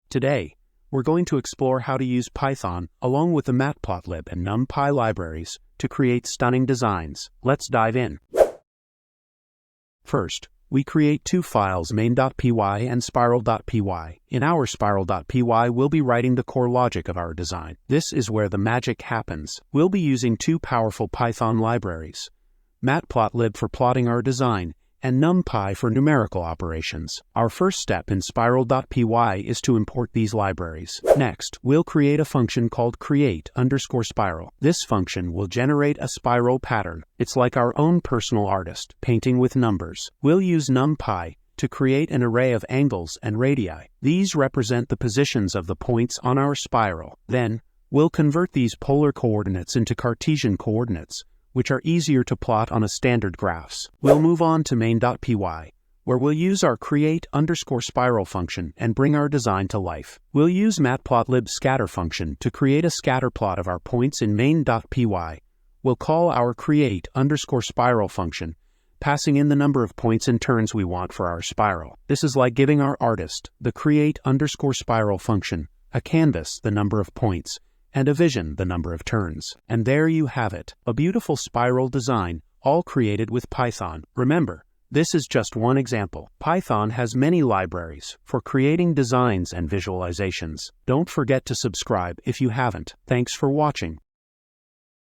Today, we're going to explore how to use Python along with the Matplotlib and Numpy libraries to create stunning designs. Let's dive in. First, we create two files, main.py and spiral.py. In our spiral.py, we'll be writing the core logic of our design. This is where the magic happens. We'll be using two powerful Python libraries, Matplotlib for plotting our design, and Numpy for numerical operations. Our first step in spiral.py is to import these libraries. Next, we'll create a function called create_spiral. This function will generate a spiral pattern. It's like our own personal artist, painting with numbers. We'll use Numpy to create an array of angles and radii. These represent the positions of the points on our spiral. Then, we'll convert these polar coordinates into Cartesian coordinates, which are easier to plot on a standard graphs. We'll move on to main.py, where we'll use our create_spiral function and bring our design to life. We'll use Matplotlib's scatter function to create a scatter plot of our points in main.py. We'll call our create_spiral function, passing in the number of points and turns we want for our spiral. This is like giving our artist, the create_spiral function, a canvas, the number of points, and a vision, the number of turns. And there you have it, a beautiful spiral design, all created with Python. Remember, this is just one example. Python has many libraries for creating designs and visualizations. Don't forget to subscribe if you haven't. Thanks for watching.